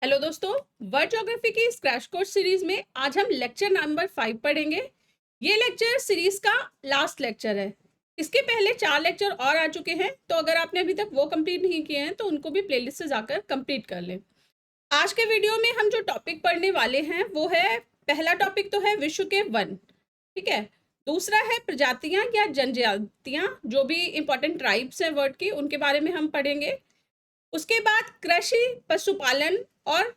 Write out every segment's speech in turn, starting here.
Hello दोस्तों, world geography की इस क्रैश कोर्स सीरीज में आज हम लेक्चर नंबर 5 पढ़ेंगे। ये लेक्चर सीरीज का लास्ट लेक्चर है। इसके पहले 4 लेक्चर और आ चुके हैं, तो अगर आपने अभी तक वो कंप्लीट नहीं किए हैं तो उनको भी प्लेलिस्ट से जाकर कंप्लीट कर लें। आज के वीडियो में हम जो टॉपिक पढ़ने वाले हैं वो है, पहला टॉपिक तो है विश्व के वन, ठीक है। दूसरा है प्रजातियां या जनजातियां, जो भी इंपॉर्टेंट ट्राइब्स हैं वर्ल्ड की, उनके बारे में हम पढ़ेंगे। उसके बाद कृषि, पशुपालन और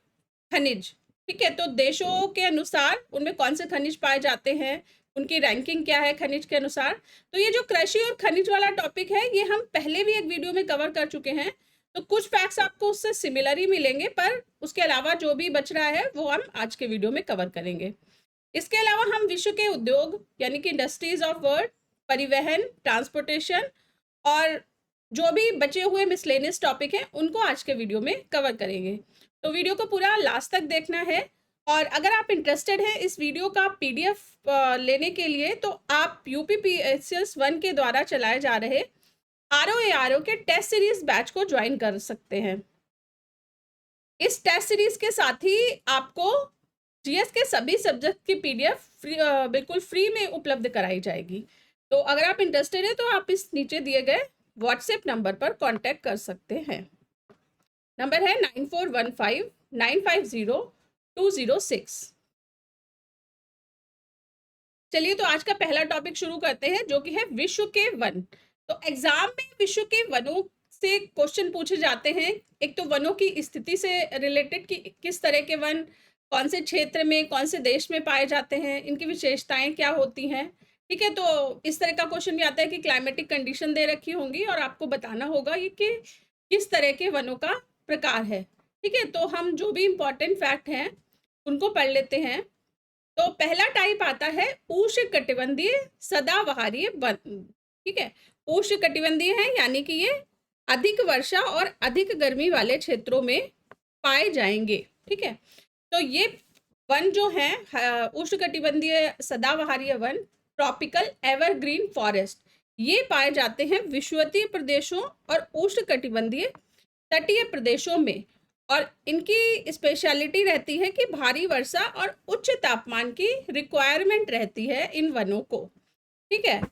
खनिज, ठीक है। तो देशों के अनुसार उनमें कौन से खनिज पाए जाते हैं, उनकी रैंकिंग क्या है खनिज के अनुसार। तो ये जो कृषि और खनिज वाला टॉपिक है ये हम पहले भी एक वीडियो में कवर कर चुके हैं, तो कुछ फैक्ट्स आपको उससे सिमिलर ही मिलेंगे, पर उसके अलावा जो भी बच रहा है वो हम आज के वीडियो में कवर करेंगे। इसके अलावा हम विश्व के उद्योग यानी कि इंडस्ट्रीज ऑफ वर्ल्ड, परिवहन, ट्रांसपोर्टेशन और जो भी बचे हुए मिसलेनियस टॉपिक हैं उनको आज के वीडियो में कवर करेंगे। तो वीडियो को पूरा लास्ट तक देखना है। और अगर आप इंटरेस्टेड हैं इस वीडियो का पीडीएफ लेने के लिए, तो आप यूपीपीएससीएस 1 के द्वारा चलाए जा रहे आरओ के टेस्ट सीरीज बैच को ज्वाइन कर सकते हैं। इस टेस्ट सीरीज के साथ ही आपको जीएस के सभी सब्जेक्ट की पीडीएफ बिल्कुल फ्री में उपलब्ध कराई जाएगी। तो अगर आप इंटरेस्टेड हैं तो आप इस नीचे दिए गए व्हाट्सएप नंबर पर कांटेक्ट कर सकते हैं। नंबर है 9415950206। चलिए, तो आज का पहला टॉपिक शुरू करते हैं, जो कि है विश्व के वन। तो एग्जाम में विश्व के वनों से क्वेश्चन पूछे जाते हैं। एक तो वनों की स्थिति से रिलेटेड कि किस तरह के वन कौन से क्षेत्र में, कौन से देश में पाए जाते हैं, इनकी विशेषताएं क्या होती हैं, ठीक है। तो इस तरह का क्वेश्चन भी आता है कि क्लाइमेटिक कंडीशन दे रखी होंगी और आपको बताना होगा ये कि किस तरह के वनों का प्रकार है, ठीक है। तो हम जो भी इंपॉर्टेंट फैक्ट हैं उनको पढ़ लेते हैं। तो पहला टाइप आता है उष्णकटिबंधीय सदाबहारीय वन, ठीक है। उष्णकटिबंधीय है यानी कि ये अधिक वर्षा और अधिक गर्मी वाले क्षेत्रों में पाए जाएंगे, ठीक है। तो ये वन जो है उष्णकटिबंधीय सदाबहारीय वन, ट्रॉपिकल एवरग्रीन फॉरेस्ट, ये पाए जाते हैं विषुवतीय प्रदेशों और उष्णकटिबंधीय तटीय प्रदेशों में। और इनकी स्पेशलिटी रहती है कि भारी वर्षा और उच्च तापमान की रिक्वायरमेंट रहती है इन वनों को, ठीक है।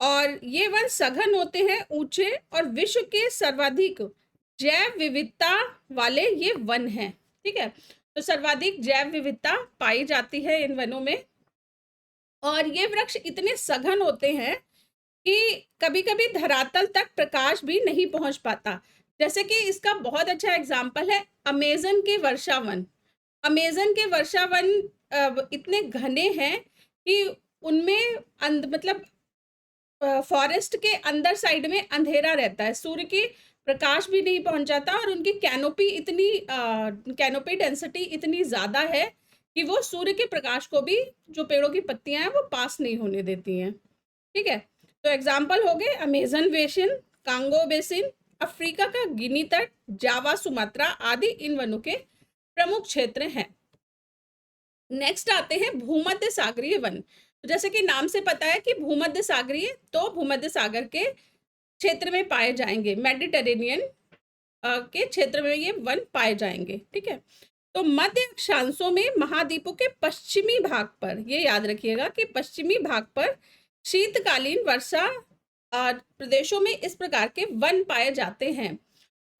और ये वन सघन होते हैं, ऊंचे, और विश्व के सर्वाधिक जैव विविधता वाले ये वन हैं, ठीक है। तो सर्वाधिक जैव विविधता पाई जाती है इन वनों में। और ये वृक्ष इतने सघन होते हैं कि कभी कभी धरातल तक प्रकाश भी नहीं पहुंच पाता। जैसे कि इसका बहुत अच्छा एग्जाम्पल है अमेजन के वर्षावन। अमेजन के वर्षावन इतने घने हैं कि उनमें मतलब फॉरेस्ट के अंदर साइड में अंधेरा रहता है, सूर्य की प्रकाश भी नहीं पहुंच जाता, और उनकी कैनोपी डेंसिटी इतनी ज़्यादा है कि वो सूर्य के प्रकाश को भी, जो पेड़ों की पत्तियां हैं, वो पास नहीं होने देती हैं, ठीक है। तो एग्जाम्पल हो गए Amazon basin, Congo basin, Africa का गिनी तट, जावा, सुमात्रा आदि इन वनों के प्रमुख क्षेत्र हैं। नेक्स्ट आते हैं भूमध्य सागरीय वन। तो जैसे कि नाम से पता है कि भूमध्य सागरीय, तो भूमध्य सागर के क्षेत्र में पाए जाएंगे, मेडिटेरेनियन के क्षेत्र में ये वन पाए जाएंगे, ठीक है। तो मध्य अक्षांशों में महाद्वीपों के पश्चिमी भाग पर, ये याद रखिएगा कि पश्चिमी भाग पर शीतकालीन वर्षा प्रदेशों में इस प्रकार के वन पाए जाते हैं।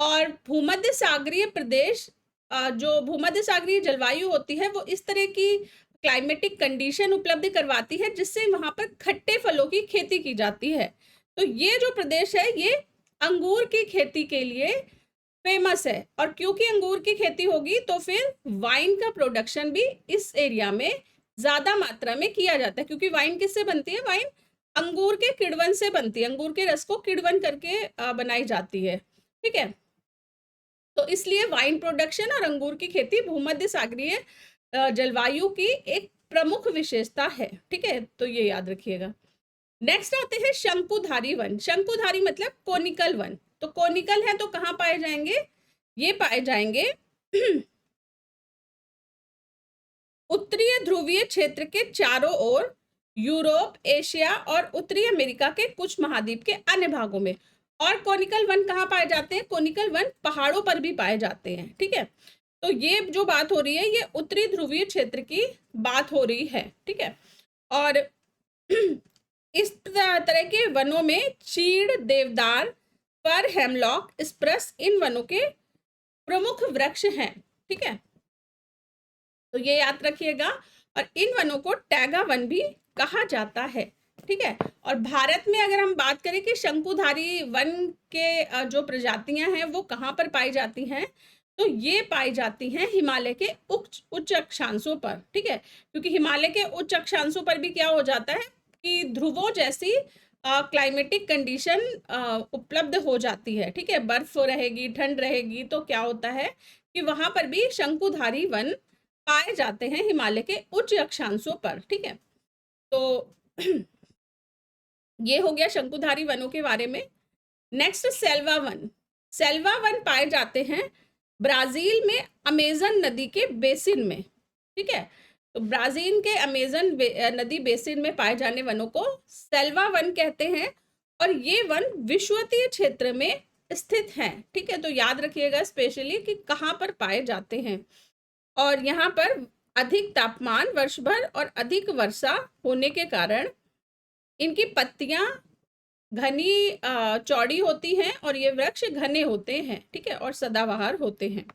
और भूमध्य सागरीय प्रदेश, जो भूमध्य सागरीय जलवायु होती है, वो इस तरह की क्लाइमेटिक कंडीशन उपलब्ध करवाती है जिससे वहां पर खट्टे फलों की खेती की जाती है। तो ये जो प्रदेश है ये अंगूर की खेती के लिए फेमस है, और क्योंकि अंगूर की खेती होगी तो फिर वाइन का प्रोडक्शन भी इस एरिया में ज्यादा मात्रा में किया जाता है, क्योंकि वाइन किससे बनती है, वाइन अंगूर के किड़वन से बनती है, अंगूर के रस को किड़वन करके बनाई जाती है, ठीक है। तो इसलिए वाइन प्रोडक्शन और अंगूर की खेती भूमध्य सागरीय जलवायु की एक प्रमुख विशेषता है, ठीक है। तो ये याद रखिएगा। नेक्स्ट आते हैं शंकुधारी वन। शंकुधारी मतलब कोनिकल वन। तो कोनिकल है तो कहाँ पाए जाएंगे, ये पाए जाएंगे उत्तरीय ध्रुवीय क्षेत्र के चारों ओर, यूरोप, एशिया और उत्तरी अमेरिका के कुछ महाद्वीप के अन्य भागों में। और कोनिकल वन कहाँ पाए जाते हैं, कोनिकल वन पहाड़ों पर भी पाए जाते हैं, ठीक है। तो ये जो बात हो रही है ये उत्तरी ध्रुवीय क्षेत्र की बात हो रही है, ठीक है। और इस तरह के वनों में चीड़, देवदार, पर, हेमलॉक, स्प्रस इन वनों के प्रमुख वृक्ष हैं, ठीक है। तो ये याद रखिएगा। और इन वनों को टैगा वन भी कहा जाता है, ठीक है। और भारत में अगर हम बात करें कि शंकुधारी वन के जो प्रजातियां हैं वो कहाँ पर पाई जाती हैं, तो ये पाई जाती हैं हिमालय के उच्च अक्षांशों पर, ठीक है। क्योंकि हिमालय के उच्च अक्षांशों पर भी क्या हो जाता है कि ध्रुवों जैसी क्लाइमेटिक कंडीशन उपलब्ध हो जाती है, ठीक है। बर्फ रहेगी, ठंड रहेगी, तो क्या होता है कि वहां पर भी शंकुधारी वन पाए जाते हैं हिमालय के उच्च अक्षांशों पर, ठीक है। तो ये हो गया शंकुधारी वनों के बारे में। Next Selva one. Selva one पाए जाते हैं ब्राजील में अमेजन नदी के बेसिन में, ठीक है। तो ब्राजील के अमेजन नदी बेसिन में पाए जाने वनों को सेल्वा वन कहते हैं। और ये वन विषुवतीय क्षेत्र में स्थित हैं, ठीक है। तो याद रखिएगा स्पेशली कि कहाँ पर पाए जाते हैं। और यहाँ पर अधिक तापमान वर्ष भर और अधिक वर्षा होने के कारण इनकी पत्तियां घनी चौड़ी होती हैं और ये वृक्ष घने होते हैं, ठीक है, और सदाबहार होते हैं।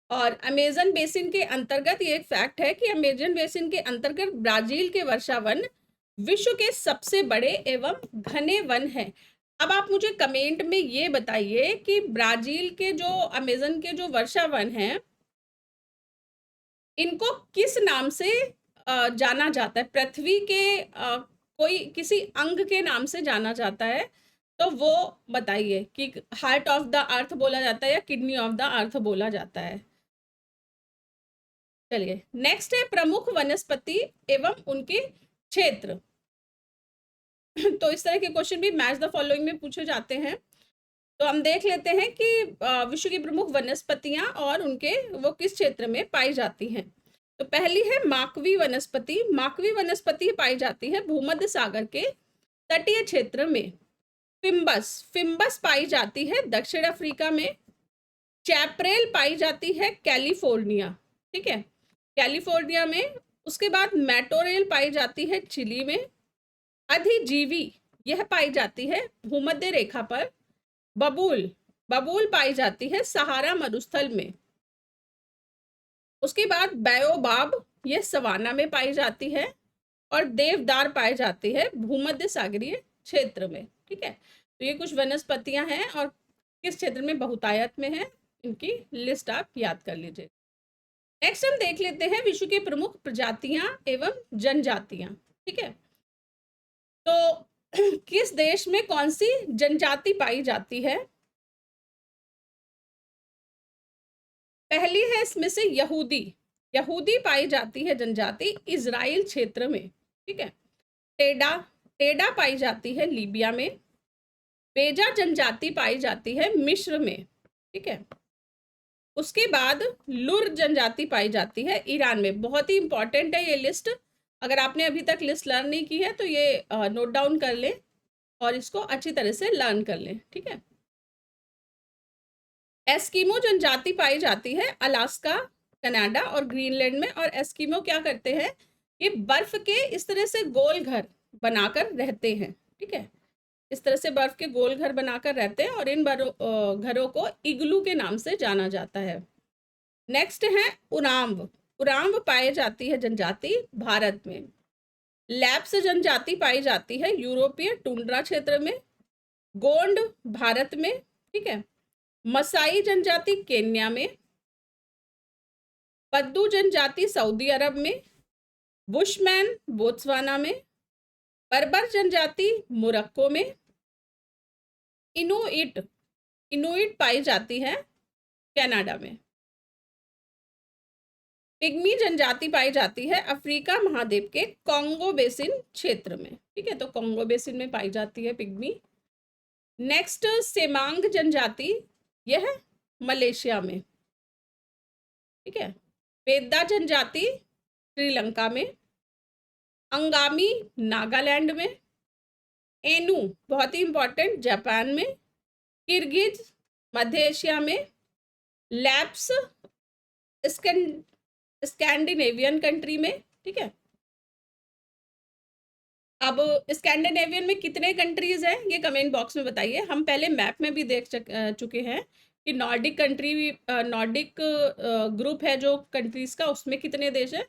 और अमेजन बेसिन के अंतर्गत ये एक फैक्ट है कि अमेजन बेसिन के अंतर्गत ब्राजील के वर्षावन विश्व के सबसे बड़े एवं घने वन हैं। अब आप मुझे कमेंट में ये बताइए कि ब्राजील के जो अमेजन के जो वर्षावन हैं इनको किस नाम से जाना जाता है? पृथ्वी के कोई किसी अंग के नाम से जाना जाता है, तो वो बताइए कि हार्ट ऑफ द अर्थ बोला जाता है या किडनी ऑफ द अर्थ बोला जाता है। चलिए नेक्स्ट है प्रमुख वनस्पति एवं उनके क्षेत्र। तो इस तरह के क्वेश्चन भी मैच द फॉलोइंग में पूछे जाते हैं। तो हम देख लेते हैं कि विश्व की प्रमुख वनस्पतियां और उनके वो किस क्षेत्र में पाई जाती हैं। तो पहली है माकवी वनस्पति। माकवी वनस्पति पाई जाती है भूमध्य सागर के तटीय क्षेत्र में। फिम्बस, फिम्बस पाई जाती है दक्षिण अफ्रीका में। चैपरेल पाई जाती है कैलिफोर्निया, ठीक है, कैलिफोर्निया में। उसके बाद मैटोरेल पाई जाती है चिली में। अधिजीवी यह पाई जाती है भूमध्य रेखा पर। बबूल, बबूल पाई जाती है सहारा मरुस्थल में। उसके बाद बायोबाब, यह सवाना में पाई जाती है। और देवदार पाई जाती है भूमध्य सागरीय क्षेत्र में, ठीक है। तो ये कुछ वनस्पतियां हैं और किस क्षेत्र में बहुतायत में है, इनकी लिस्ट आप याद कर लीजिए। नेक्स्ट हम देख लेते हैं विश्व की प्रमुख प्रजातियां एवं जनजातियां, ठीक है। तो किस देश में कौन सी जनजाति पाई जाती है? पहली है इसमें से यहूदी, यहूदी पाई जाती है जनजाति इजराइल क्षेत्र में, ठीक है। टेडा, टेडा पाई जाती है लीबिया में। बेजा जनजाति पाई जाती है मिस्र में, ठीक है। उसके बाद लुर जनजाति पाई जाती है ईरान में। बहुत ही इंपॉर्टेंट है ये लिस्ट, अगर आपने अभी तक लिस्ट लर्न नहीं की है तो ये नोट डाउन कर लें और इसको अच्छी तरह से लर्न कर लें, ठीक है। एस्किमो जनजाति पाई जाती है अलास्का, कनाडा और ग्रीनलैंड में। और एस्किमो क्या करते हैं, ये बर्फ के इस तरह से गोल घर बनाकर रहते हैं, ठीक है। इस तरह से बर्फ के गोल घर बनाकर रहते हैं और इन घरों को इग्लू के नाम से जाना जाता है। नेक्स्ट है उरांव, उरांव पाई जाती है जनजाति भारत में। लैप्स जनजाति पाई जाती है यूरोपीय टुंड्रा क्षेत्र में। गोंड भारत में, ठीक है। मसाई जनजाति केन्या में। पद्दू जनजाति सऊदी अरब में। बुशमैन बोत्सवाना में। बर्बर जनजाति मोरक्को में। इनुइट, इनुइट पाई जाती है कनाडा में। पिग्मी जनजाति पाई जाती है अफ्रीका महाद्वीप के कॉन्गो बेसिन क्षेत्र में, ठीक है। तो कॉन्गो बेसिन में पाई जाती है पिग्मी। नेक्स्ट सेमांग जनजाति, यह मलेशिया में, ठीक है। बेद्दा जनजाति श्रीलंका में। अंगामी नागालैंड में। एनू बहुत ही इंपॉर्टेंट जापान में। किर्गिज मध्य एशिया में। लैब्स स्कैंडिनेवियन कंट्री में, ठीक है। अब स्कैंडिनेवियन में कितने कंट्रीज हैं ये कमेंट बॉक्स में बताइए। हम पहले मैप में भी देख चुके हैं कि नॉर्डिक कंट्री, नॉर्डिक ग्रुप है जो कंट्रीज का, उसमें कितने देश हैं,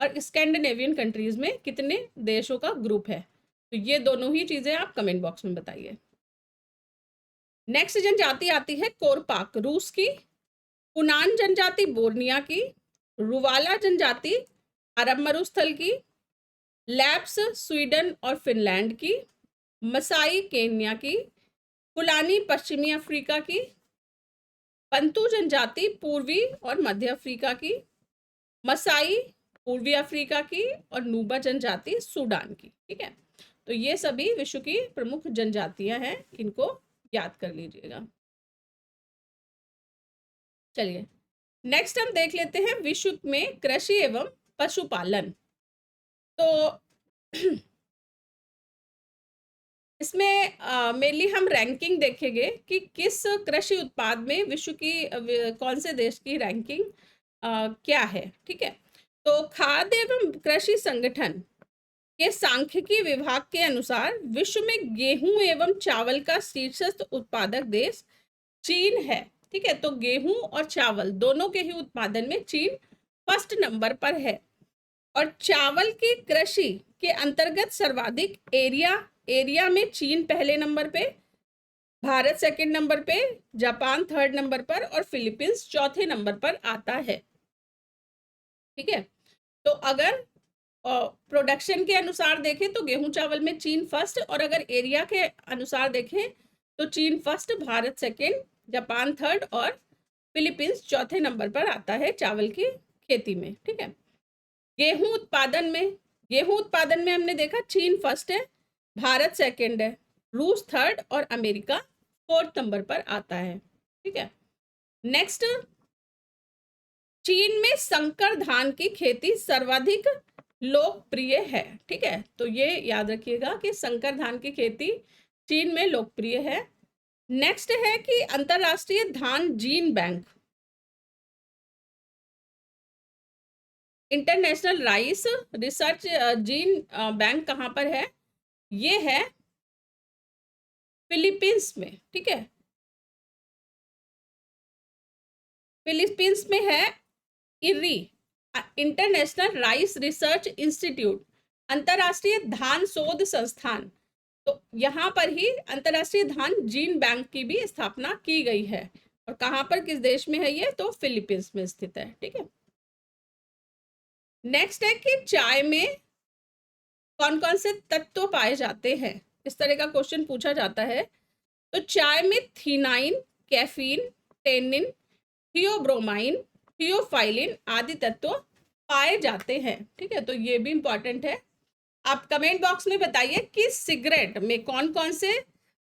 और स्कैंडिनेवियन कंट्रीज में कितने देशों का ग्रुप है। तो ये दोनों ही चीजें आप कमेंट बॉक्स में बताइए। नेक्स्ट जनजाति आती है कोरपाक, रूस की। कुनान जनजाति बोर्निया की। रुवाला जनजाति अरब मरुस्थल की। लैप्स स्वीडन और फिनलैंड की। मसाई केन्या की। फुलानी पश्चिमी अफ्रीका की। पंतु जनजाति पूर्वी और मध्य अफ्रीका की। मसाई पूर्वी अफ्रीका की। और नूबा जनजाति सूडान की, ठीक है। तो ये सभी विश्व की प्रमुख जनजातियां हैं, इनको याद कर लीजिएगा। चलिए नेक्स्ट हम देख लेते हैं विश्व में कृषि एवं पशुपालन। तो इसमें मेनली हम रैंकिंग देखेंगे कि किस कृषि उत्पाद में विश्व की कौन से देश की रैंकिंग क्या है, ठीक है। तो खाद्य एवं कृषि संगठन के सांख्यिकी विभाग के अनुसार विश्व में गेहूं एवं चावल का शीर्षस्थ उत्पादक देश चीन है, ठीक है। तो गेहूं और चावल दोनों के ही उत्पादन में चीन फर्स्ट नंबर पर है। और चावल की कृषि के अंतर्गत सर्वाधिक एरिया में चीन पहले नंबर पे, भारत सेकंड नंबर पे, जापान थर्ड नंबर पर और फिलीपींस चौथे नंबर पर आता है, ठीक है। तो अगर प्रोडक्शन के अनुसार देखें तो गेहूं चावल में चीन फर्स्ट, और अगर एरिया के अनुसार देखें तो चीन first, Bharat second, Japan third और फिलीपींस चौथे नंबर पर आता है चावल की खेती में, ठीक है। गेहूं उत्पादन में हमने देखा चीन फर्स्ट है, भारत सेकंड है, रूस थर्ड और अमेरिका फोर्थ नंबर पर आता है, ठीक है। नेक्स्ट, चीन में संकर धान की खेती सर्वाधिक लोकप्रिय है, ठीक है। तो ये याद रखिएगा कि संकर धान की खेती चीन में लोकप्रिय है। नेक्स्ट है कि अंतरराष्ट्रीय धान gene bank, international rice research gene bank कहाँ पर है, ये है फिलीपींस में, ठीक है। फिलीपींस में है IRRI, international rice research institute, अंतरराष्ट्रीय धान शोध संस्थान। तो यहाँ पर ही अंतरराष्ट्रीय धान जीन बैंक की भी स्थापना की गई है। और कहाँ पर, किस देश में है ये, तो फिलीपींस में स्थित है, ठीक है। नेक्स्ट है कि चाय में कौन कौन से तत्व पाए जाते हैं, इस तरह का क्वेश्चन पूछा जाता है। तो चाय में theanine, caffeine, tannin, theobromine, theophylline आदि तत्व पाए जाते हैं, ठीक है। तो ये भी इंपॉर्टेंट है। आप कमेंट बॉक्स में बताइए कि सिगरेट में कौन कौन से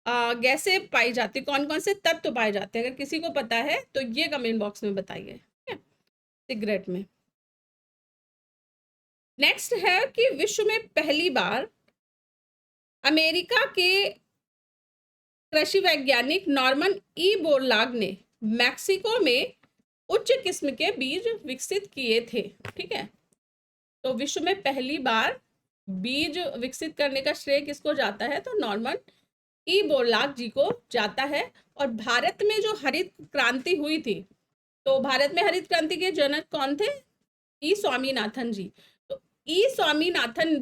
गैसें पाई जाती, कौन कौन से तत्व पाए जाते हैं। अगर किसी को पता है तो ये कमेंट बॉक्स में बताइए, ठीक है, सिगरेट में। नेक्स्ट है कि विश्व में पहली बार अमेरिका के कृषि वैज्ञानिक नॉर्मन ई बोरलाग ने मैक्सिको में उच्च किस्म के बीज विकसित किए थे, ठीक है। तो विश्व में पहली बार बीज विकसित करने का श्रेय किसको जाता है, तो नॉर्मन ई बोरलाग जी को जाता है। और भारत में जो हरित क्रांति हुई थी, तो भारत में हरित क्रांति के जनक कौन थे, ई स्वामीनाथन जी। तो ई स्वामीनाथन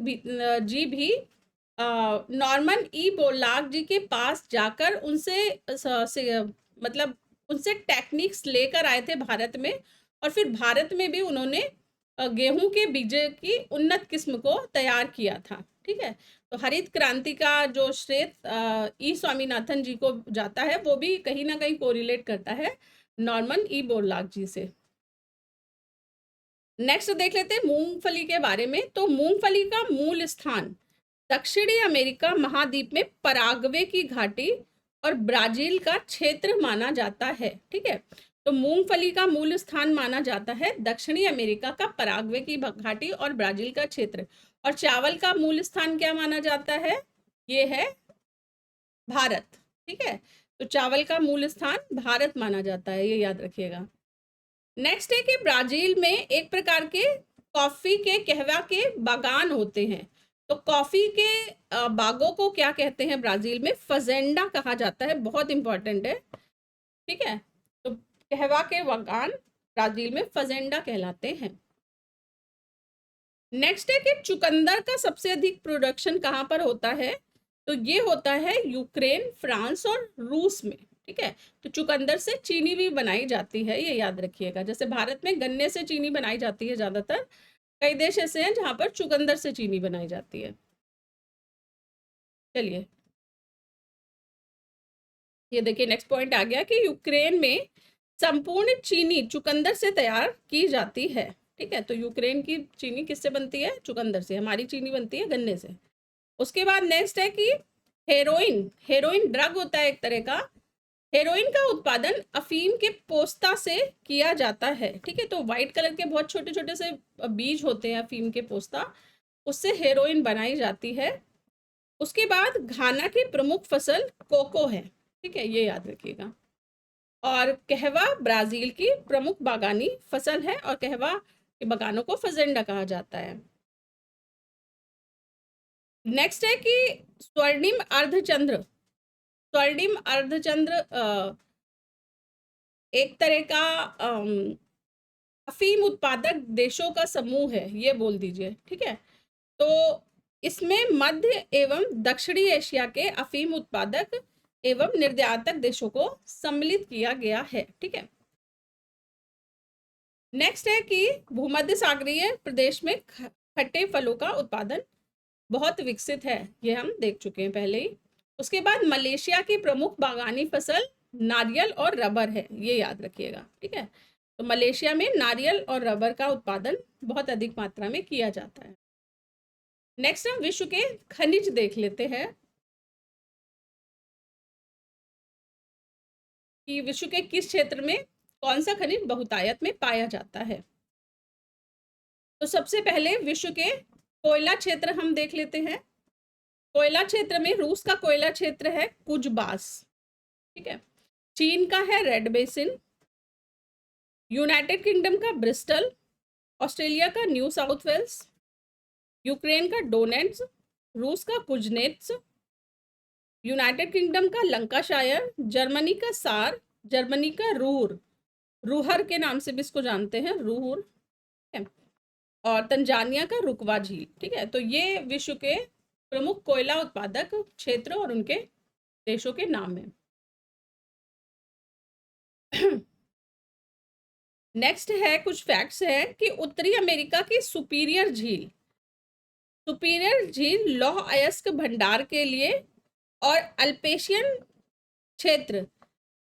जी भी नॉर्मन ई बोरलाग जी के पास जाकर उनसे मतलब उनसे टेक्निक्स लेकर आए थे भारत में। और फिर भारत में भी उन्होंने गेहूं के बीज की उन्नत किस्म को तैयार किया था, ठीक है। तो हरित क्रांति का जो श्रेय ई स्वामीनाथन जी को जाता है, वो भी कहीं ना कहीं कोरिलेट करता है नॉर्मन ई बोरलाग जी से। नेक्स्ट देख लेते हैं मूंगफली के बारे में। तो मूंगफली का मूल स्थान दक्षिणी अमेरिका महाद्वीप में पराग्वे की घाटी और ब्राजील का क्षेत्र माना जाता है, ठीक है। तो मूंगफली का मूल स्थान माना जाता है दक्षिणी अमेरिका का पराग्वे की घाटी और ब्राजील का क्षेत्र। और चावल का मूल स्थान क्या माना जाता है, ये है भारत, ठीक है। तो चावल का मूल स्थान भारत माना जाता है, ये याद रखिएगा। नेक्स्ट है कि ब्राजील में एक प्रकार के कॉफी के कहवा के बागान होते हैं। तो कॉफी के बागों को क्या कहते हैं ब्राजील में? फजेंडा कहा जाता है, बहुत इंपॉर्टेंट है, ठीक है। तो कहवा के बागान ब्राजील में फजेंडा कहलाते हैं। नेक्स्ट है कि चुकंदर का सबसे अधिक प्रोडक्शन कहाँ पर होता है? तो ये होता है यूक्रेन, फ्रांस और रूस में, ठीक है। तो चुकंदर से चीनी भी बनाई जाती है, ये याद रखिएगा। जैसे भारत में गन्ने से चीनी बनाई जाती है ज्यादातर, कई देश ऐसे हैं जहां पर चुकंदर से चीनी बनाई जाती है। चलिए, ये देखिए नेक्स्ट पॉइंट आ गया कि यूक्रेन में संपूर्ण चीनी चुकंदर से तैयार की जाती है, ठीक है। तो यूक्रेन की चीनी किससे बनती है? चुकंदर से। हमारी चीनी बनती है गन्ने से। उसके बाद नेक्स्ट है कि हेरोइन, हेरोइन ड्रग होता है एक तरह का। हेरोइन का उत्पादन अफीम के पोस्ता से किया जाता है, ठीक है। तो व्हाइट कलर के बहुत छोटे छोटे से बीज होते हैं अफीम के पोस्ता, उससे हेरोइन बनाई जाती है। उसके बाद घाना की प्रमुख फसल कोको है, ठीक है, ये याद रखिएगा। और कहवा ब्राजील की प्रमुख बागानी फसल है और कहवा के बागानों को फजेंडा कहा जाता है। नेक्स्ट है कि स्वर्णिम अर्धचंद्र, स्वर्णिम अर्धचंद्र एक तरह का अफीम उत्पादक देशों का समूह है, ये बोल दीजिए, ठीक है। तो इसमें मध्य एवं दक्षिणी एशिया के अफीम उत्पादक एवं निर्यातक देशों को सम्मिलित किया गया है, ठीक है। नेक्स्ट है कि भूमध्य सागरीय प्रदेश में खट्टे फलों का उत्पादन बहुत विकसित है, ये हम देख चुके हैं पहले ही। उसके बाद मलेशिया की प्रमुख बागानी फसल नारियल और रबर है, ये याद रखिएगा, ठीक है। तो मलेशिया में नारियल और रबर का उत्पादन बहुत अधिक मात्रा में किया जाता है। नेक्स्ट हम विश्व के खनिज देख लेते हैं कि विश्व के किस क्षेत्र में कौन सा खनिज बहुतायत में पाया जाता है। तो सबसे पहले विश्व के कोयला क्षेत्र हम देख लेते हैं। कोयला क्षेत्र में रूस का कोयला क्षेत्र है कुजबास, ठीक है। चीन का है रेड बेसिन, यूनाइटेड किंगडम का ब्रिस्टल, ऑस्ट्रेलिया का न्यू साउथ वेल्स, यूक्रेन का डोनेट्स, रूस का कुजनेट्स, यूनाइटेड किंगडम का लंकाशायर, जर्मनी का सार, जर्मनी का रूर, रूहर के नाम से भी इसको जानते हैं, रूर, ठीक है। और तंजानिया का रुकवा झील, ठीक है। तो ये विश्व के प्रमुख कोयला उत्पादक क्षेत्र और उनके देशों के नाम है। नेक्स्ट है कुछ फैक्ट्स है कि उत्तरी अमेरिका की सुपीरियर झील, सुपीरियर झील लौह अयस्क भंडार के लिए और अल्पेशियन क्षेत्र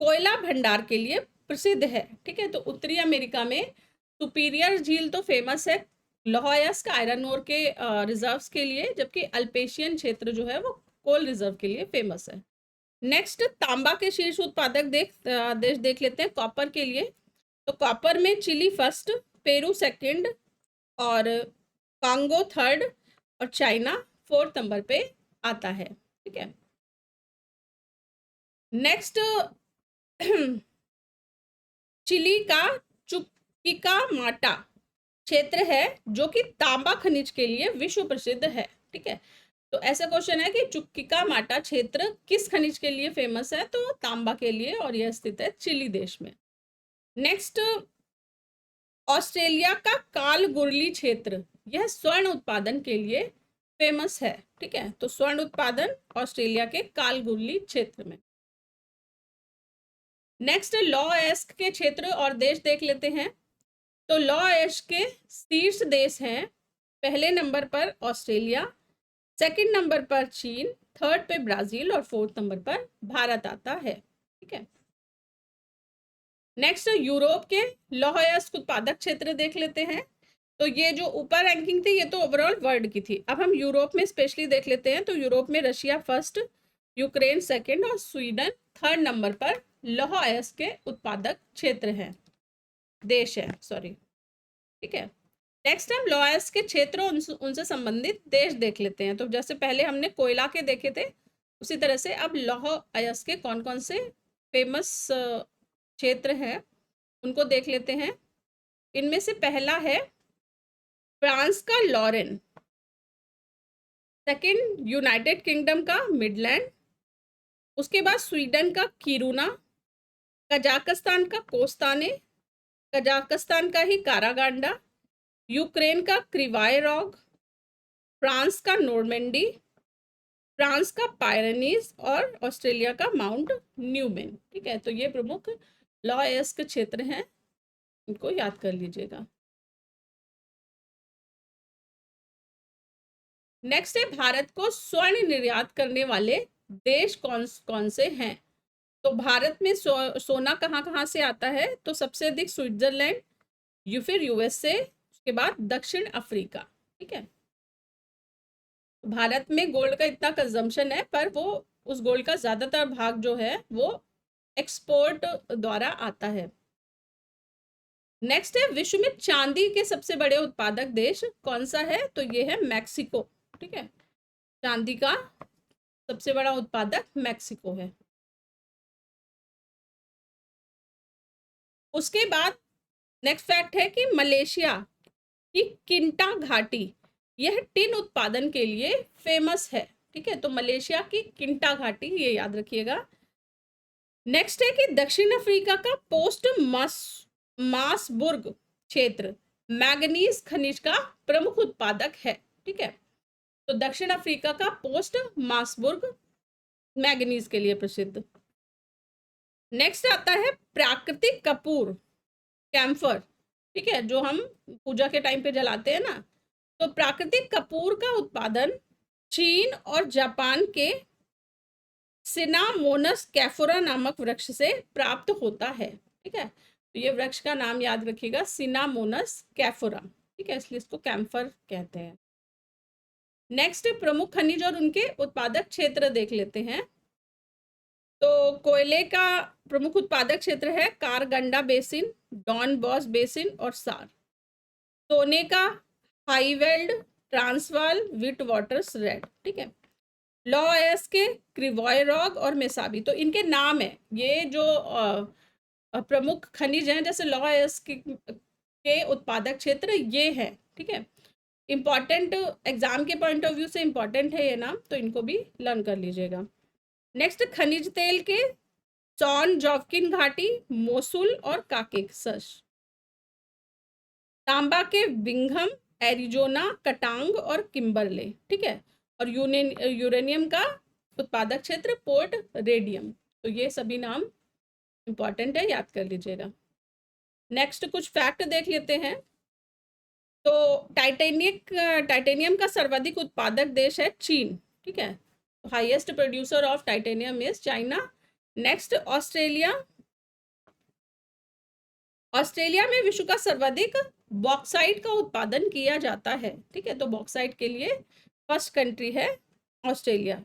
कोयला भंडार के लिए प्रसिद्ध है, ठीक है। तो उत्तरी अमेरिका में सुपीरियर झील तो फेमस है लौह अयस्क आयरन ओर के रिजर्व्स के लिए, जबकि अल्पेशियन क्षेत्र जो है वो कोल रिजर्व के लिए फेमस है। नेक्स्ट तांबा के शीर्ष उत्पादक देश देख लेते हैं कॉपर के लिए। तो कॉपर में चिली फर्स्ट, पेरू सेकंड और कांगो थर्ड और चाइना फोर्थ नंबर पे आता है, ठीक है। नेक्स्ट चिली का चुक्किकामाटा क्षेत्र है जो कि तांबा खनिज के लिए विश्व प्रसिद्ध है, ठीक है। तो ऐसा क्वेश्चन है कि चुक्किकामाटा क्षेत्र किस खनिज के लिए फेमस है? तो तांबा के लिए, और यह स्थित है चिली देश में। नेक्स्ट ऑस्ट्रेलिया का कालगुरली क्षेत्र, यह स्वर्ण उत्पादन के लिए फेमस है, ठीक है। तो स्वर्ण उत्पादन ऑस्ट्रेलिया के कालगुरली क्षेत्र में। नेक्स्ट लॉ एस्क के क्षेत्र और देश देख लेते हैं। तो लॉ एस्क के शीर्ष देश हैं, पहले नंबर पर ऑस्ट्रेलिया, सेकंड नंबर पर चीन, थर्ड पे ब्राजील और फोर्थ नंबर पर भारत आता है, ठीक है। नेक्स्ट यूरोप के लौह अयस्क उत्पादक क्षेत्र देख लेते हैं। तो ये जो ऊपर रैंकिंग थी ये तो ओवरऑल वर्ल्ड की थी, अब हम यूरोप में स्पेशली देख लेते हैं। तो यूरोप में रशिया फर्स्ट, यूक्रेन सेकंड और स्वीडन थर्ड नंबर पर लौह अयस्क के उत्पादक क्षेत्र हैं, देश है, सॉरी, ठीक है। नेक्स्ट हम लौह अयस्क के क्षेत्र उनसे संबंधित देश देख लेते हैं। तो जैसे पहले हमने कोयला के देखे थे, उसी तरह से अब लौह अयस्क के कौन कौन से फेमस क्षेत्र हैं उनको देख लेते हैं। इनमें से पहला है फ्रांस का लॉरेन, सेकंड यूनाइटेड किंगडम का मिडलैंड, उसके बाद स्वीडन का किरूना, कजाकिस्तान का कोस्ताने, कजाकिस्तान का ही कारागांडा, यूक्रेन का क्रिवाई रॉग, फ्रांस का नॉर्मेंडी, फ्रांस का पायरेनीज और ऑस्ट्रेलिया का माउंट न्यूमेन। ठीक है, तो ये प्रमुख लॉ एस्क क्षेत्र हैं, इनको याद कर लीजिएगा। नेक्स्ट है भारत को स्वर्ण निर्यात करने वाले देश कौन कौन से हैं। तो भारत में सोना कहाँ कहाँ से आता है, तो सबसे अधिक स्विट्जरलैंड, फिर यूएसए, उसके बाद दक्षिण अफ्रीका। ठीक है, भारत में गोल्ड का इतना कंजम्पशन है, पर वो उस गोल्ड का ज्यादातर भाग जो है वो एक्सपोर्ट द्वारा आता है। नेक्स्ट है विश्व में चांदी के सबसे बड़े उत्पादक देश कौन सा है, तो ये है मैक्सिको। ठीक है, चांदी का सबसे बड़ा उत्पादक मैक्सिको है। उसके बाद नेक्स्ट फैक्ट है कि मलेशिया की किंटा घाटी यह टिन उत्पादन के लिए फेमस है। ठीक है, तो मलेशिया की किंटा घाटी, ये याद रखिएगा। नेक्स्ट है कि दक्षिण अफ्रीका का पोस्ट मासबुर्ग क्षेत्र मैग्नीज खनिज का प्रमुख उत्पादक है। ठीक है, तो दक्षिण अफ्रीका का पोस्ट मासबुर्ग मैग्नीज के लिए प्रसिद्ध। नेक्स्ट आता है प्राकृतिक कपूर कैम्फर। ठीक है, जो हम पूजा के टाइम पे जलाते हैं ना, तो प्राकृतिक कपूर का उत्पादन चीन और जापान के सिनामोनस कैफोरा नामक वृक्ष से प्राप्त होता है। ठीक है, तो ये वृक्ष का नाम याद रखिएगा, सिनामोनस कैफोरा। ठीक है, इसलिए इसको कैम्फर कहते हैं। नेक्स्ट प्रमुख खनिज और उनके उत्पादक क्षेत्र देख लेते हैं। तो कोयले का प्रमुख उत्पादक क्षेत्र है कारगंडा बेसिन, डॉन बॉस बेसिन और सार। सोने का हाईवेल्ड, ट्रांसवाल, विट वाटर्स रेड। ठीक है, लॉ एस के क्रिवॉय रॉग और मेसाबी, तो इनके नाम है। ये जो प्रमुख खनिज हैं, जैसे लॉ एस के उत्पादक क्षेत्र ये है। ठीक है, इंपॉर्टेंट एग्जाम के पॉइंट ऑफ व्यू से इंपॉर्टेंट है ये नाम, तो इनको भी लर्न कर लीजिएगा। नेक्स्ट खनिज तेल के सॉन जॉवकिन घाटी, मोसुल और काकेसस। तांबा के विंघम, एरिजोना, कटांग और किम्बरले। ठीक है, और यूरेनियम का उत्पादक क्षेत्र पोर्ट रेडियम। तो ये सभी नाम इंपॉर्टेंट है, याद कर लीजिएगा। नेक्स्ट कुछ फैक्ट देख लेते हैं। तो टाइटेनियम का सर्वाधिक उत्पादक देश है चीन। ठीक है, highest producer of titanium is China. Next Australia, Australia में विश्व का सर्वाधिक बॉक्साइट का उत्पादन किया जाता है। ठीक है, तो बॉक्साइट के लिए फर्स्ट कंट्री है ऑस्ट्रेलिया।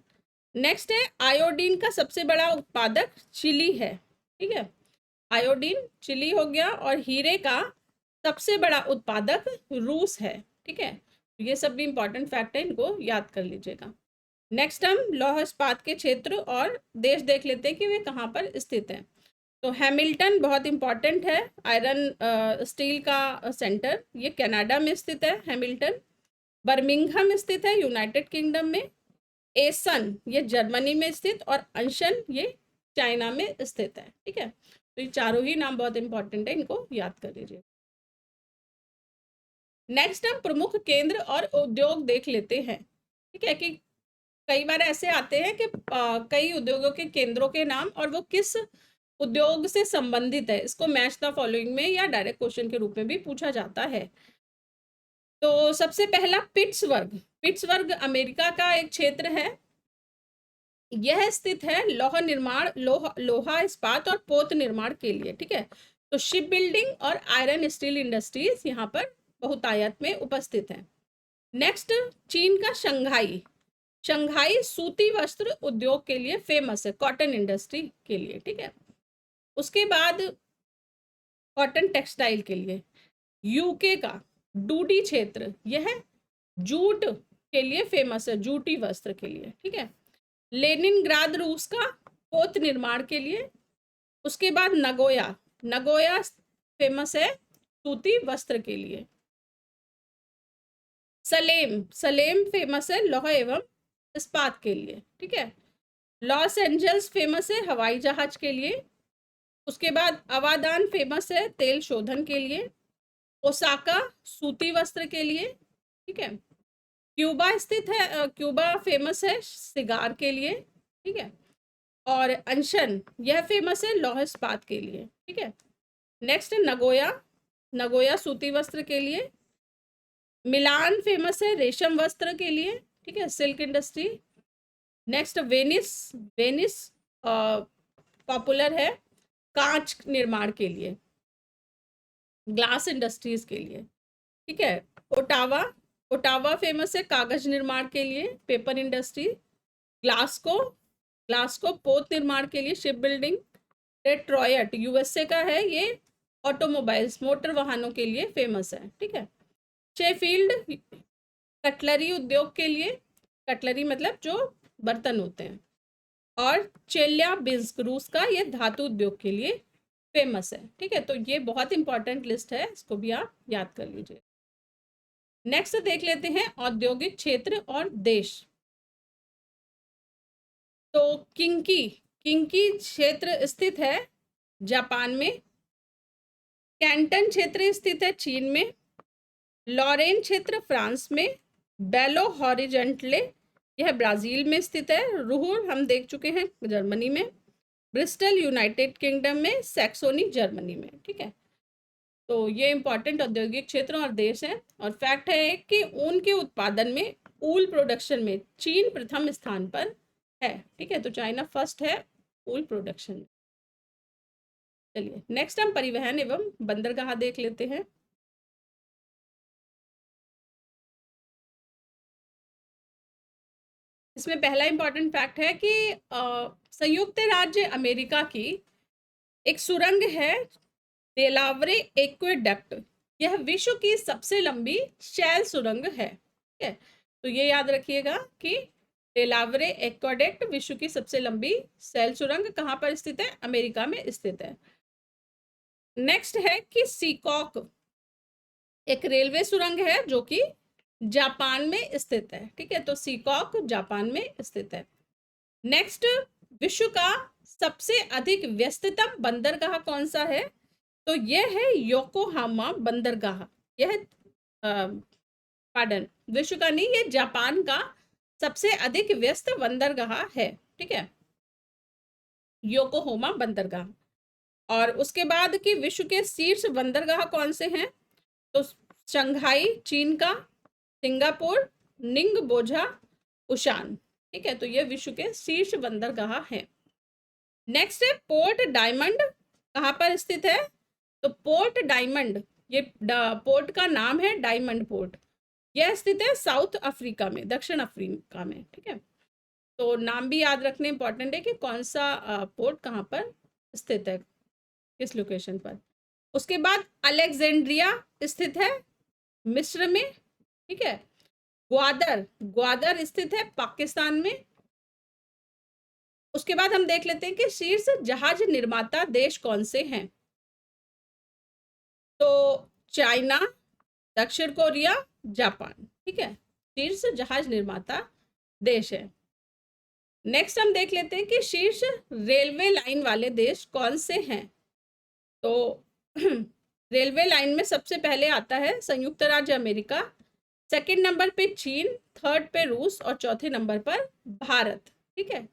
नेक्स्ट है आयोडीन का सबसे बड़ा उत्पादक चिली है। ठीक है, आयोडीन चिली हो गया। और हीरे का सबसे बड़ा उत्पादक रूस है। ठीक है, ये सब भी इंपॉर्टेंट फैक्ट है, इनको याद कर लीजिएगा। नेक्स्ट हम लौह इस्पात के क्षेत्र और देश देख लेते हैं कि वे कहाँ पर स्थित हैं। तो हैमिल्टन बहुत इंपॉर्टेंट है, आयरन स्टील का सेंटर, ये कनाडा में स्थित है हैमिल्टन। बर्मिंघम स्थित है यूनाइटेड किंगडम में। एसन ये जर्मनी में स्थित, और अंशन ये चाइना में स्थित है। ठीक है, तो ये चारों ही नाम बहुत इंपॉर्टेंट है, इनको याद कर लीजिए। नेक्स्ट हम प्रमुख केंद्र और उद्योग देख लेते हैं। ठीक है, कि कई बार ऐसे आते हैं कि कई उद्योगों के केंद्रों के नाम और वो किस उद्योग से संबंधित है, इसको मैच द फॉलोइंग में या डायरेक्ट क्वेश्चन के रूप में भी पूछा जाता है। तो सबसे पहला पिट्सबर्ग, पिट्सबर्ग अमेरिका का एक क्षेत्र है। यह स्थित है लौह निर्माण, लोहा इस्पात और पोत निर्माण के लिए। ठीक है, तो शिप बिल्डिंग और आयरन स्टील इंडस्ट्रीज यहाँ पर बहुतायत में उपस्थित है। नेक्स्ट चीन का शंघाई, शंघाई सूती वस्त्र उद्योग के लिए फेमस है, कॉटन इंडस्ट्री के लिए। ठीक है, उसके बाद कॉटन टेक्सटाइल के लिए यूके का डूडी क्षेत्र, यह जूट के लिए फेमस है, जूटी वस्त्र के लिए। ठीक है, लेनिनग्राद रूस का पोत निर्माण के लिए। उसके बाद नगोया, नगोया फेमस है सूती वस्त्र के लिए। सलेम, सलेम फेमस है लौह एवं इस्पात के लिए, ठीक है। लॉस एंजल्स फेमस है हवाई जहाज के लिए। उसके बाद अवादान फेमस है तेल शोधन के लिए। ओसाका सूती वस्त्र के लिए, ठीक है। क्यूबा स्थित है, क्यूबा फेमस है सिगार के लिए, ठीक है। और अनशन यह फेमस है लौह इस्पात के लिए, ठीक है। नेक्स्ट नगोया, नगोया सूती वस्त्र के लिए। मिलान फेमस है रेशम वस्त्र के लिए, ठीक है, silk industry. Next Venice, Venice popular है कांच निर्माण के लिए, ग्लास इंडस्ट्रीज के लिए, ठीक है। ओटावा, ओटावा फेमस है कागज निर्माण के लिए, पेपर इंडस्ट्री। ग्लासको, ग्लासको पोत निर्माण के लिए, शिप बिल्डिंग। डेट्रॉयट यूएसए का है ये, ऑटोमोबाइल्स मोटर वाहनों के लिए फेमस है, ठीक है। शेफील्ड कटलरी उद्योग के लिए, कटलरी मतलब जो बर्तन होते हैं। और चेल्याबिंस्क रूस का, ये धातु उद्योग के लिए फेमस है, ठीक है। तो ये बहुत इंपॉर्टेंट लिस्ट है, इसको भी आप याद कर लीजिए। नेक्स्ट देख लेते हैं औद्योगिक क्षेत्र और देश। तो किंकी, किंकी क्षेत्र स्थित है जापान में। कैंटन क्षेत्र स्थित है चीन में। लॉरेन क्षेत्र फ्रांस में। बेलो हॉरिजेंटले यह ब्राजील में स्थित है। रूहुर हम देख चुके हैं जर्मनी में। ब्रिस्टल यूनाइटेड किंगडम में। सैक्सोनी जर्मनी में, ठीक है। तो ये इंपॉर्टेंट औद्योगिक क्षेत्र और देश है। और फैक्ट है कि ऊन के उत्पादन में, ऊल प्रोडक्शन में चीन प्रथम स्थान पर है, ठीक है। तो चाइना फर्स्ट है ऊल प्रोडक्शन में। चलिए नेक्स्ट हम परिवहन एवं बंदरगाह देख लेते हैं। इसमें पहला इंपॉर्टेंट फैक्ट है कि संयुक्त राज्य अमेरिका की एक सुरंग है डेलावरे एक्वेडक्ट। यह विश्व की सबसे लंबी शैल सुरंग है, ठीक है। तो ये याद रखिएगा कि डेलावरे एक्वेडक्ट विश्व की सबसे लंबी शैल सुरंग कहाँ पर स्थित है? अमेरिका में स्थित है। नेक्स्ट है कि सीकॉक एक रेलवे सुरंग है जो कि जापान में स्थित है, ठीक है। तो सीकॉक जापान में स्थित है। नेक्स्ट, विश्व का सबसे अधिक व्यस्ततम बंदरगाह कौन सा है? तो यह है योकोहामा बंदरगाह। यह पार्डन, विश्व का नहीं, ये जापान का सबसे अधिक व्यस्त बंदरगाह है, ठीक है, योकोहामा बंदरगाह। और उसके बाद की विश्व के शीर्ष बंदरगाह कौन से हैं? तो शंघाई चीन का, सिंगापुर, निंगबोझा, उशान, ठीक है। तो ये विश्व के शीर्ष बंदरगाह हैं। नेक्स्ट है पोर्ट डायमंड कहाँ पर स्थित है? तो पोर्ट डायमंड, ये पोर्ट का नाम है डायमंड पोर्ट। यह स्थित है साउथ अफ्रीका में, दक्षिण अफ्रीका में, ठीक है। तो नाम भी याद रखने इंपॉर्टेंट है कि कौन सा पोर्ट कहाँ पर स्थित है, किस लोकेशन पर। उसके बाद अलेक्जेंड्रिया स्थित है मिस्र में, ठीक है। ग्वादर, ग्वादर स्थित है पाकिस्तान में। उसके बाद हम देख लेते हैं कि शीर्ष जहाज निर्माता देश कौन से हैं। तो चाइना, दक्षिण कोरिया, जापान, ठीक है, शीर्ष जहाज निर्माता देश है। नेक्स्ट हम देख लेते हैं कि शीर्ष रेलवे लाइन वाले देश कौन से हैं। तो रेलवे लाइन में सबसे पहले आता है संयुक्त राज्य अमेरिका, सेकंड नंबर पे चीन, थर्ड पे रूस और चौथे नंबर पर भारत, ठीक है।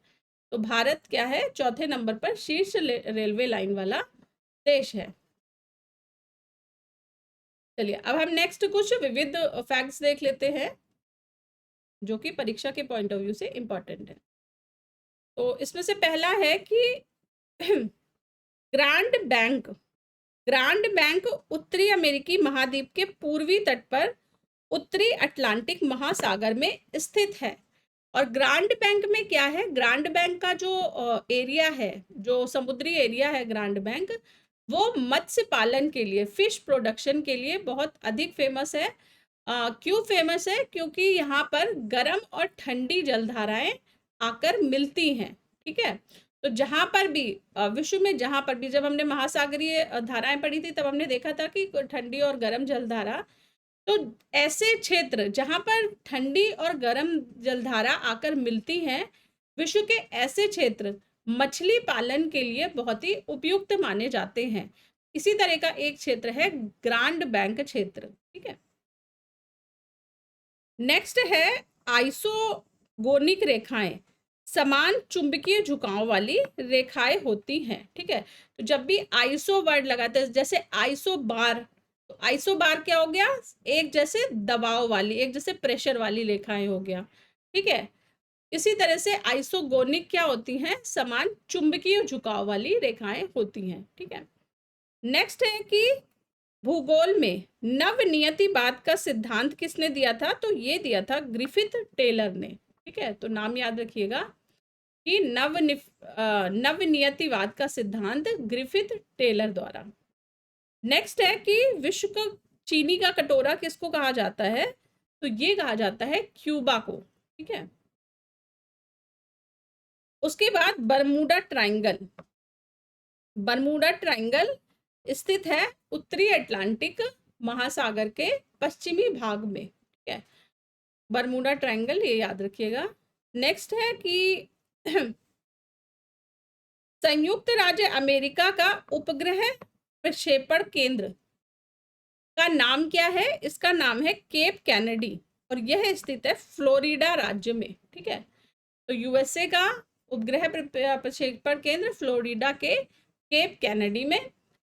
तो भारत क्या है? चौथे नंबर पर शीर्ष रेलवे लाइन वाला देश है। चलिए अब हम नेक्स्ट कुछ विविध फैक्ट्स देख लेते हैं जो कि परीक्षा के पॉइंट ऑफ व्यू से इंपॉर्टेंट है। तो इसमें से पहला है कि ग्रांड बैंक, ग्रांड बैंक उत्तरी अमेरिकी महाद्वीप के पूर्वी तट पर उत्तरी अटलांटिक महासागर में स्थित है। और ग्रांड बैंक में क्या है? ग्रांड बैंक का जो एरिया है, जो समुद्री एरिया है, ग्रांड बैंक वो मत्स्य पालन के लिए, फिश प्रोडक्शन के लिए बहुत अधिक फेमस है। क्यों फेमस है? क्योंकि यहाँ पर गर्म और ठंडी जलधाराएं आकर मिलती हैं, ठीक है। तो जहां पर भी विश्व में जहां पर भी, जब हमने महासागरीय धाराएं पढ़ी थी तब हमने देखा था कि ठंडी और गर्म जलधारा, तो ऐसे क्षेत्र जहां पर ठंडी और गर्म जलधारा आकर मिलती हैं, विश्व के ऐसे क्षेत्र मछली पालन के लिए बहुत ही उपयुक्त माने जाते हैं। इसी तरह का एक क्षेत्र है ग्रांड बैंक क्षेत्र। ठीक है, नेक्स्ट है आइसोगोनिक रेखाएं, समान चुंबकीय झुकाव वाली रेखाएं होती हैं। ठीक है, तो जब भी आइसो वर्ड लगाते हैं, जैसे आइसो बार, तो आइसो बार क्या हो गया, एक जैसे दबाव वाली, एक जैसे प्रेशर वाली रेखाएं हो गया। ठीक है, इसी तरह से आइसोगोनिक क्या होती हैं, समान चुंबकीय झुकाव वाली रेखाएं होती हैं। ठीक है, नेक्स्ट है कि भूगोल में नवनियतिवाद का सिद्धांत किसने दिया था, तो ये दिया था ग्रिफिथ टेलर ने। ठीक है, तो नाम याद रखिएगा कि नवनियतिवाद का सिद्धांत ग्रिफिथ टेलर द्वारा। नेक्स्ट है कि विश्व का चीनी का कटोरा किसको कहा जाता है, तो ये कहा जाता है क्यूबा को। ठीक है, उसके बाद बरमूडा ट्रायंगल, बरमूडा ट्रायंगल स्थित है उत्तरी अटलांटिक महासागर के पश्चिमी भाग में। ठीक है, बरमूडा ट्रायंगल, ये याद रखिएगा। नेक्स्ट है कि संयुक्त राज्य अमेरिका का उपग्रह प्रक्षेपण केंद्र का नाम क्या है, इसका नाम है केप कैनेडी, और यह स्थित है फ्लोरिडा राज्य में। ठीक है, तो यूएसए का उपग्रह प्रक्षेपण केंद्र फ्लोरिडा के केप कैनेडी में।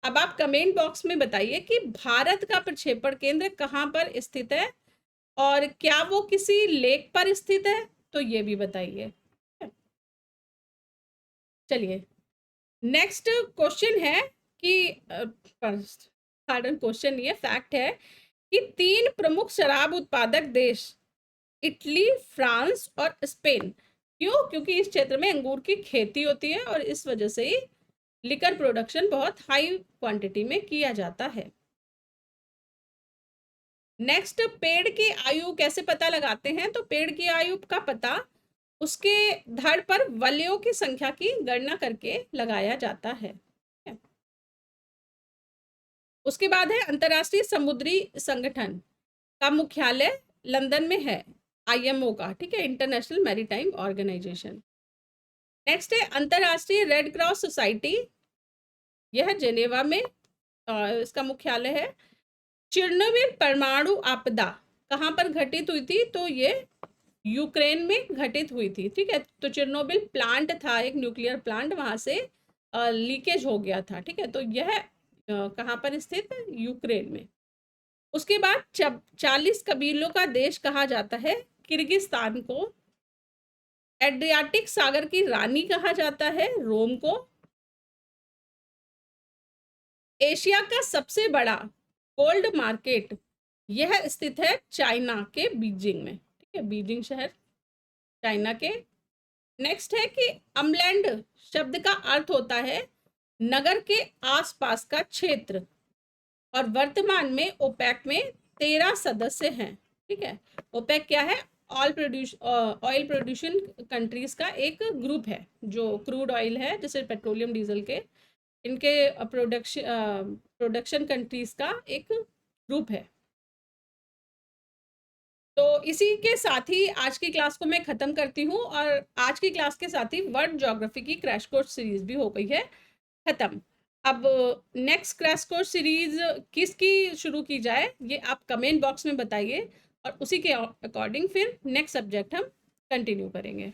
अब आप कमेंट बॉक्स में बताइए कि भारत का प्रक्षेपण केंद्र कहाँ पर स्थित है, और क्या वो किसी लेक पर स्थित है, तो ये भी बताइए। चलिए, नेक्स्ट क्वेश्चन है कि पार्डन, क्वेश्चन नहीं है, फैक्ट है कि 3 प्रमुख शराब उत्पादक देश इटली, फ्रांस और स्पेन, क्यों, क्योंकि इस क्षेत्र में अंगूर की खेती होती है और इस वजह से ही लिकर प्रोडक्शन बहुत हाई क्वांटिटी में किया जाता है। नेक्स्ट, पेड़ की आयु कैसे पता लगाते हैं, तो पेड़ की आयु का पता उसके धड़ पर वलयों की संख्या की गणना करके लगाया जाता है। उसके बाद है अंतरराष्ट्रीय समुद्री संगठन का मुख्यालय लंदन में है, आईएमओ का। ठीक है, इंटरनेशनल मैरीटाइम ऑर्गेनाइजेशन। नेक्स्ट है अंतरराष्ट्रीय रेड क्रॉस सोसाइटी, यह जेनेवा में इसका मुख्यालय है। चिर्नोबिल परमाणु आपदा कहाँ पर घटित हुई थी, तो ये यूक्रेन में घटित हुई थी। ठीक है, तो चिर्नोबिल प्लांट था, एक न्यूक्लियर प्लांट, वहां से लीकेज हो गया था। ठीक है, तो यह कहाँ पर स्थित है, यूक्रेन में। उसके बाद 40 कबीलों का देश कहा जाता है किर्गिस्तान को। एड्रियाटिक सागर की रानी कहा जाता है रोम को। एशिया का सबसे बड़ा गोल्ड मार्केट यह स्थित है चाइना के बीजिंग में। ठीक है, बीजिंग शहर चाइना के। नेक्स्ट है कि अमलैंड शब्द का अर्थ होता है नगर के आसपास का क्षेत्र, और वर्तमान में ओपेक में 13 सदस्य हैं। ठीक है, ओपेक क्या है, ऑयल प्रोड्यूशन कंट्रीज का एक ग्रुप है, जो क्रूड ऑयल है जैसे पेट्रोलियम डीजल के, इनके प्रोडक्शन कंट्रीज का एक ग्रुप है। तो इसी के साथ ही आज की क्लास को मैं ख़त्म करती हूँ, और आज की क्लास के साथ ही वर्ल्ड ज्योग्राफी की क्रैश कोर्स सीरीज भी हो गई है ख़त्म। अब नेक्स्ट क्रैश कोर्स सीरीज किसकी शुरू की जाए, ये आप कमेंट बॉक्स में बताइए, और उसी के अकॉर्डिंग फिर नेक्स्ट सब्जेक्ट हम कंटिन्यू करेंगे।